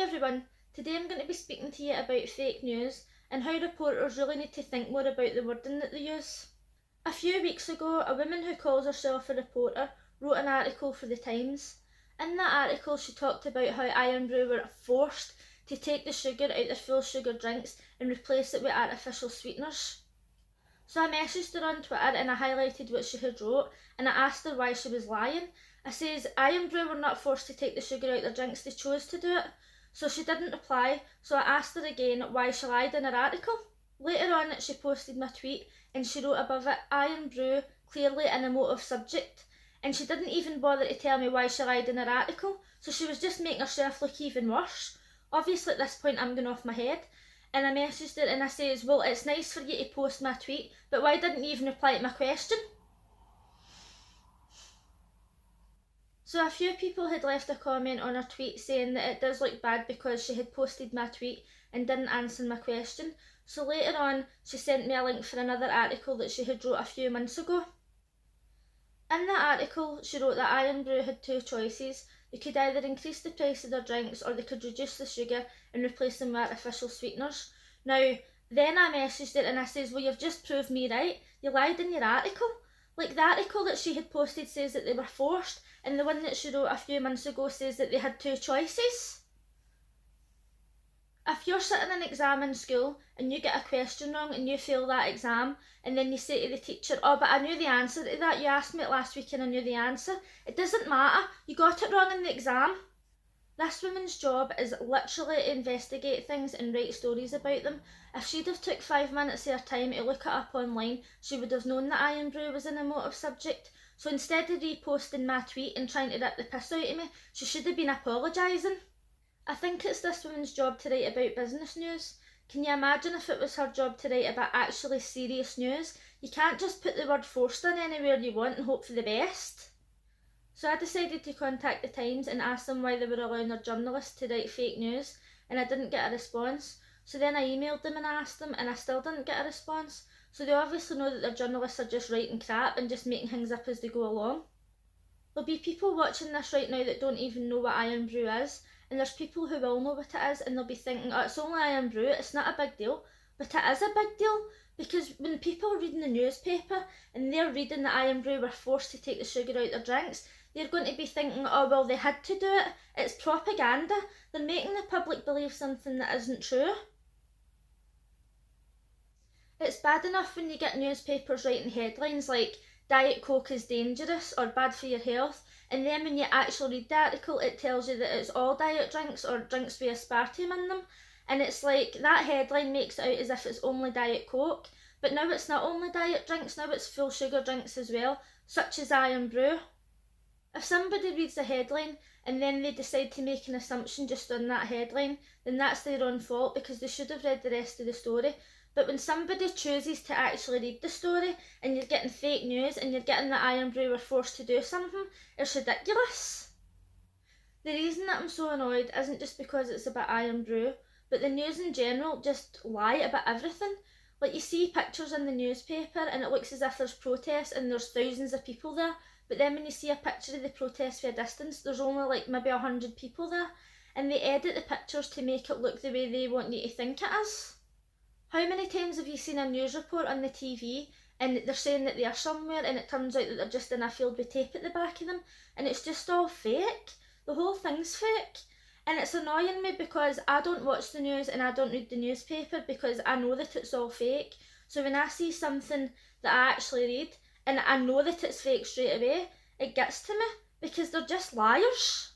everyone, today I'm going to be speaking to you about fake news and how reporters really need to think more about the wording that they use. A few weeks ago, a woman who calls herself a reporter wrote an article for the Times. In that article she talked about how Iron Brew were forced to take the sugar out their full sugar drinks and replace it with artificial sweeteners. So I messaged her on Twitter and I highlighted what she had wrote and I asked her why she was lying. I says, Iron Brew were not forced to take the sugar out their drinks, they chose to do it. So she didn't reply, so I asked her again why she lied in her article. Later on she posted my tweet and she wrote above it, Iron Brew, clearly an emotive subject. And she didn't even bother to tell me why she lied in her article, so she was just making herself look even worse. Obviously at this point I'm going off my head. And I messaged her and I says, well, it's nice for you to post my tweet, but why didn't you even reply to my question? So a few people had left a comment on her tweet saying that it does look bad because she had posted my tweet and didn't answer my question. So later on she sent me a link for another article that she had wrote a few months ago. In that article she wrote that Iron Brew had two choices. They could either increase the price of their drinks or they could reduce the sugar and replace them with artificial sweeteners. Now, then I messaged her and I says, well, you've just proved me right. You lied in your article. Like, the article that she had posted says that they were forced, and the one that she wrote a few months ago says that they had two choices. If you're sitting an exam in school and you get a question wrong and you fail that exam and then you say to the teacher, oh, but I knew the answer to that, you asked me it last week and I knew the answer. It doesn't matter, you got it wrong in the exam. This woman's job is literally to investigate things and write stories about them. If she'd have took 5 minutes of her time to look it up online, she would have known that Iron Brew was an emotive subject. So instead of reposting my tweet and trying to rip the piss out of me, she should have been apologising. I think it's this woman's job to write about business news. Can you imagine if it was her job to write about actually serious news? You can't just put the word forced in anywhere you want and hope for the best. So I decided to contact the Times and ask them why they were allowing their journalists to write fake news, and I didn't get a response. So then I emailed them and asked them, and I still didn't get a response. So they obviously know that their journalists are just writing crap and just making things up as they go along. There'll be people watching this right now that don't even know what Iron Brew is, and there's people who will know what it is and they'll be thinking, oh, it's only Iron Brew, it's not a big deal. But it is a big deal, because when people are reading the newspaper and they're reading that Iron Brew were forced to take the sugar out their drinks, they're going to be thinking, oh well, they had to do it, it's propaganda, they're making the public believe something that isn't true. It's bad enough when you get newspapers writing headlines like, Diet Coke is dangerous or bad for your health, and then when you actually read the article it tells you that it's all diet drinks or drinks with aspartame in them, and it's like, that headline makes it out as if it's only Diet Coke, but now it's not only diet drinks, now it's full sugar drinks as well, such as Iron Brew. If somebody reads a headline and then they decide to make an assumption just on that headline, then that's their own fault because they should have read the rest of the story. But when somebody chooses to actually read the story and you're getting fake news and you're getting that Iron Brew were forced to do something, it's ridiculous. The reason that I'm so annoyed isn't just because it's about Iron Brew, but the news in general just lie about everything. Like, you see pictures in the newspaper and it looks as if there's protests and there's thousands of people there, but then when you see a picture of the protest from a distance, there's only like maybe 100 people there, and they edit the pictures to make it look the way they want you to think it is. How many times have you seen a news report on the TV and they're saying that they are somewhere and it turns out that they're just in a field with tape at the back of them, and it's just all fake? The whole thing's fake. And it's annoying me because I don't watch the news and I don't read the newspaper because I know that it's all fake. So when I see something that I actually read and I know that it's fake straight away, it gets to me because they're just liars.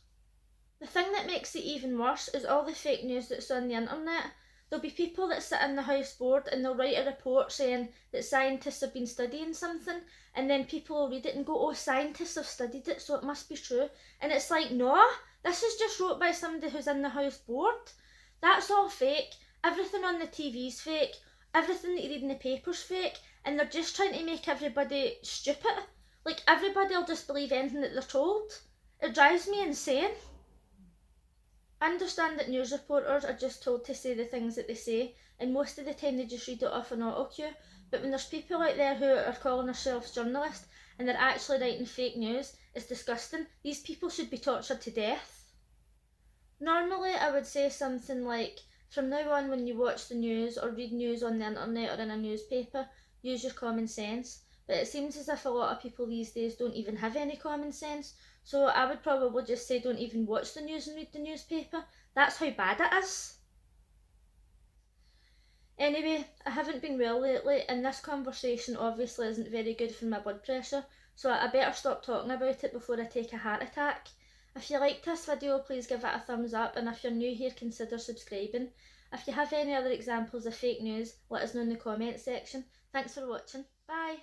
The thing that makes it even worse is all the fake news that's on the internet. There'll be people that sit in the House board and they'll write a report saying that scientists have been studying something, and then people will read it and go, oh, scientists have studied it, so it must be true. And it's like, no, this is just wrote by somebody who's in the House board. That's all fake. Everything on the TV's fake. Everything that you read in the paper's fake. And they're just trying to make everybody stupid. Like, everybody will just believe anything that they're told. It drives me insane. I understand that news reporters are just told to say the things that they say, and most of the time they just read it off an auto cue, but when there's people out there who are calling themselves journalists and they're actually writing fake news, it's disgusting. These people should be tortured to death. Normally I would say something like, from now on when you watch the news or read news on the internet or in a newspaper, use your common sense. But it seems as if a lot of people these days don't even have any common sense. So I would probably just say don't even watch the news and read the newspaper. That's how bad it is. Anyway, I haven't been well lately, and this conversation obviously isn't very good for my blood pressure, so I better stop talking about it before I take a heart attack. If you liked this video, please give it a thumbs up, and if you're new here, consider subscribing. If you have any other examples of fake news, let us know in the comments section. Thanks for watching. Bye!